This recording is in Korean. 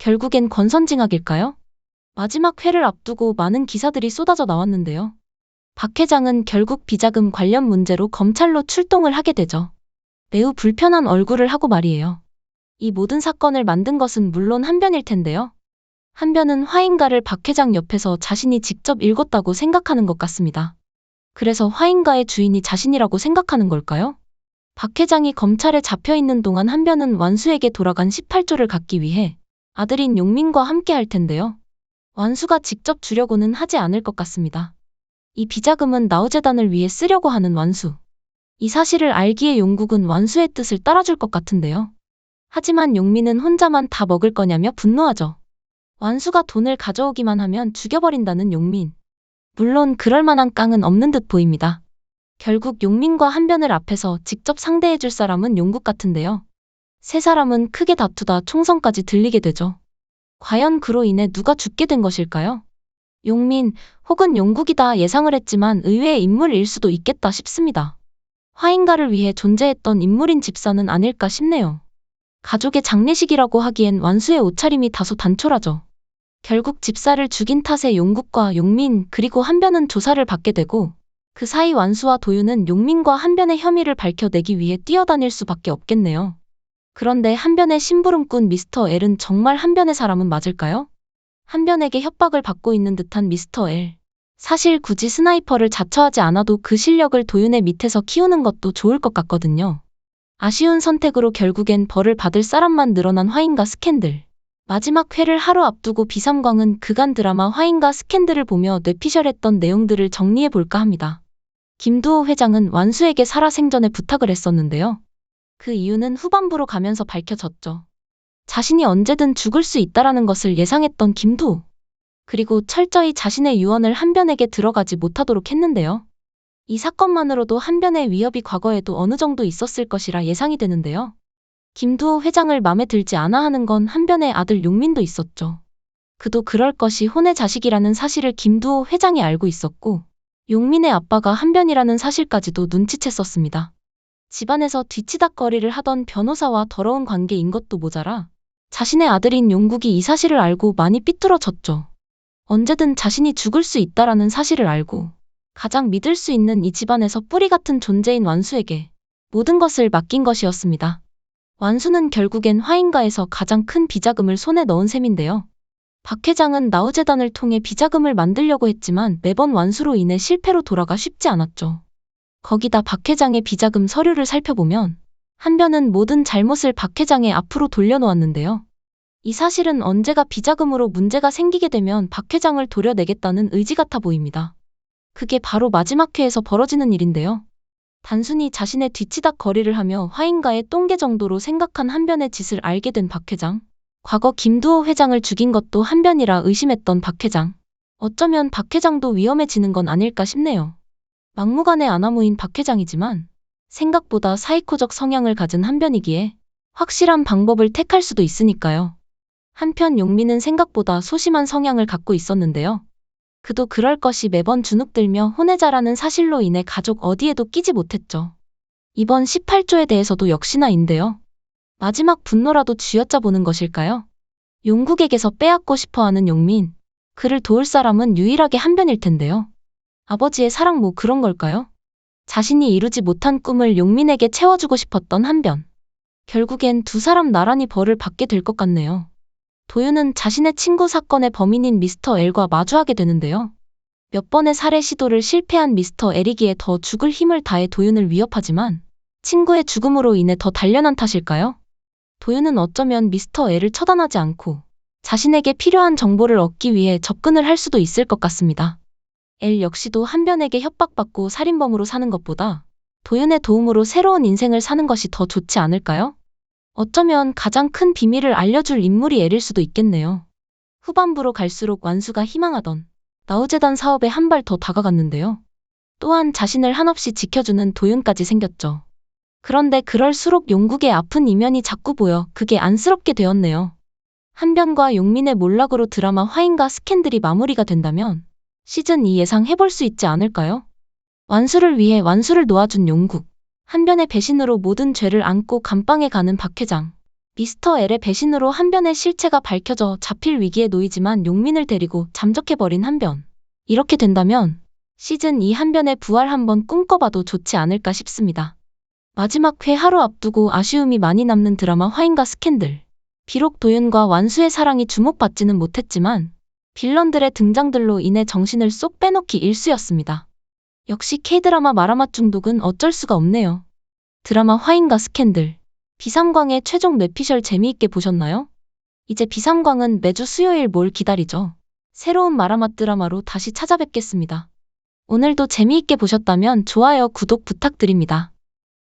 결국엔 권선징악일까요? 마지막 회를 앞두고 많은 기사들이 쏟아져 나왔는데요. 박 회장은 결국 비자금 관련 문제로 검찰로 출동을 하게 되죠. 매우 불편한 얼굴을 하고 말이에요. 이 모든 사건을 만든 것은 물론 한변일 텐데요. 한변은 화인가를 박 회장 옆에서 자신이 직접 읽었다고 생각하는 것 같습니다. 그래서 화인가의 주인이 자신이라고 생각하는 걸까요? 박 회장이 검찰에 잡혀있는 동안 한변은 완수에게 돌아간 18조를 갚기 위해 아들인 용민과 함께 할 텐데요. 완수가 직접 주려고는 하지 않을 것 같습니다. 이 비자금은 나우재단을 위해 쓰려고 하는 완수. 이 사실을 알기에 용국은 완수의 뜻을 따라줄 것 같은데요. 하지만 용민은 혼자만 다 먹을 거냐며 분노하죠. 완수가 돈을 가져오기만 하면 죽여버린다는 용민. 물론 그럴 만한 깡은 없는 듯 보입니다. 결국 용민과 한변을 앞에서 직접 상대해줄 사람은 용국 같은데요. 세 사람은 크게 다투다 총성까지 들리게 되죠. 과연 그로 인해 누가 죽게 된 것일까요? 용민 혹은 용국이다 예상을 했지만 의외의 인물일 수도 있겠다 싶습니다. 화인가를 위해 존재했던 인물인 집사는 아닐까 싶네요. 가족의 장례식이라고 하기엔 완수의 옷차림이 다소 단촐하죠. 결국 집사를 죽인 탓에 용국과 용민 그리고 한변은 조사를 받게 되고 그 사이 완수와 도윤은 용민과 한변의 혐의를 밝혀내기 위해 뛰어다닐 수밖에 없겠네요. 그런데 한변의 심부름꾼 미스터 L은 정말 한변의 사람은 맞을까요? 한변에게 협박을 받고 있는 듯한 미스터 L. 사실 굳이 스나이퍼를 자처하지 않아도 그 실력을 도윤의 밑에서 키우는 것도 좋을 것 같거든요. 아쉬운 선택으로 결국엔 벌을 받을 사람만 늘어난 화인가 스캔들. 마지막 회를 하루 앞두고 비삼광은 그간 드라마 화인가 스캔들을 보며 뇌피셜했던 내용들을 정리해볼까 합니다. 김두호 회장은 완수에게 살아생전에 부탁을 했었는데요. 그 이유는 후반부로 가면서 밝혀졌죠. 자신이 언제든 죽을 수 있다라는 것을 예상했던 김두호. 그리고 철저히 자신의 유언을 한변에게 들어가지 못하도록 했는데요. 이 사건만으로도 한변의 위협이 과거에도 어느 정도 있었을 것이라 예상이 되는데요. 김두호 회장을 맘에 들지 않아 하는 건 한변의 아들 용민도 있었죠. 그도 그럴 것이 혼의 자식이라는 사실을 김두호 회장이 알고 있었고 용민의 아빠가 한변이라는 사실까지도 눈치챘었습니다. 집안에서 뒤치다꺼리를 하던 변호사와 더러운 관계인 것도 모자라 자신의 아들인 용국이 이 사실을 알고 많이 삐뚤어졌죠. 언제든 자신이 죽을 수 있다라는 사실을 알고 가장 믿을 수 있는 이 집안에서 뿌리 같은 존재인 완수에게 모든 것을 맡긴 것이었습니다. 완수는 결국엔 화인가에서 가장 큰 비자금을 손에 넣은 셈인데요. 박 회장은 나우재단을 통해 비자금을 만들려고 했지만 매번 완수로 인해 실패로 돌아가 쉽지 않았죠. 거기다 박 회장의 비자금 서류를 살펴보면 한변은 모든 잘못을 박 회장의 앞으로 돌려놓았는데요. 이 사실은 언제가 비자금으로 문제가 생기게 되면 박 회장을 도려내겠다는 의지 같아 보입니다. 그게 바로 마지막 회에서 벌어지는 일인데요. 단순히 자신의 뒤치다꺼리를 하며 화인가의 똥개 정도로 생각한 한변의 짓을 알게 된 박 회장. 과거 김두호 회장을 죽인 것도 한변이라 의심했던 박 회장. 어쩌면 박 회장도 위험해지는 건 아닐까 싶네요. 막무가내 아나무인 박 회장이지만 생각보다 사이코적 성향을 가진 한변이기에 확실한 방법을 택할 수도 있으니까요. 한편 용민은 생각보다 소심한 성향을 갖고 있었는데요. 그도 그럴 것이 매번 주눅들며 혼외자라는 사실로 인해 가족 어디에도 끼지 못했죠. 이번 18조에 대해서도 역시나인데요. 마지막 분노라도 쥐어짜 보는 것일까요? 용국에게서 빼앗고 싶어하는 용민. 그를 도울 사람은 유일하게 한변일 텐데요. 아버지의 사랑 뭐 그런 걸까요? 자신이 이루지 못한 꿈을 용민에게 채워주고 싶었던 한변. 결국엔 두 사람 나란히 벌을 받게 될 것 같네요. 도윤은 자신의 친구 사건의 범인인 미스터 L과 마주하게 되는데요. 몇 번의 살해 시도를 실패한 미스터 L이기에 더 죽을 힘을 다해 도윤을 위협하지만 친구의 죽음으로 인해 더 단련한 탓일까요? 도윤은 어쩌면 미스터 L을 처단하지 않고 자신에게 필요한 정보를 얻기 위해 접근을 할 수도 있을 것 같습니다. L 역시도 한변에게 협박받고 살인범으로 사는 것보다 도윤의 도움으로 새로운 인생을 사는 것이 더 좋지 않을까요? 어쩌면 가장 큰 비밀을 알려줄 인물이 L일 수도 있겠네요. 후반부로 갈수록 완수가 희망하던 나우재단 사업에 한 발 더 다가갔는데요. 또한 자신을 한없이 지켜주는 도윤까지 생겼죠. 그런데 그럴수록 용국의 아픈 이면이 자꾸 보여 그게 안쓰럽게 되었네요. 한변과 용민의 몰락으로 드라마 화인가 스캔들이 마무리가 된다면 시즌2 예상해볼 수 있지 않을까요? 완수를 위해 완수를 놓아준 용국. 한변의 배신으로 모든 죄를 안고 감방에 가는 박 회장. 미스터 L의 배신으로 한변의 실체가 밝혀져 잡힐 위기에 놓이지만 용민을 데리고 잠적해버린 한변. 이렇게 된다면 시즌 2 한변의 부활 한번 꿈꿔봐도 좋지 않을까 싶습니다. 마지막 회 하루 앞두고 아쉬움이 많이 남는 드라마 화인과 스캔들. 비록 도윤과 완수의 사랑이 주목받지는 못했지만 빌런들의 등장들로 인해 정신을 쏙 빼놓기 일쑤였습니다. 역시 K드라마 마라맛 중독은 어쩔 수가 없네요. 드라마 화인과 스캔들. 비삼광의 최종 뇌피셜 재미있게 보셨나요? 이제 비삼광은 매주 수요일 뭘 기다리죠? 새로운 마라맛 드라마로 다시 찾아뵙겠습니다. 오늘도 재미있게 보셨다면 좋아요, 구독 부탁드립니다.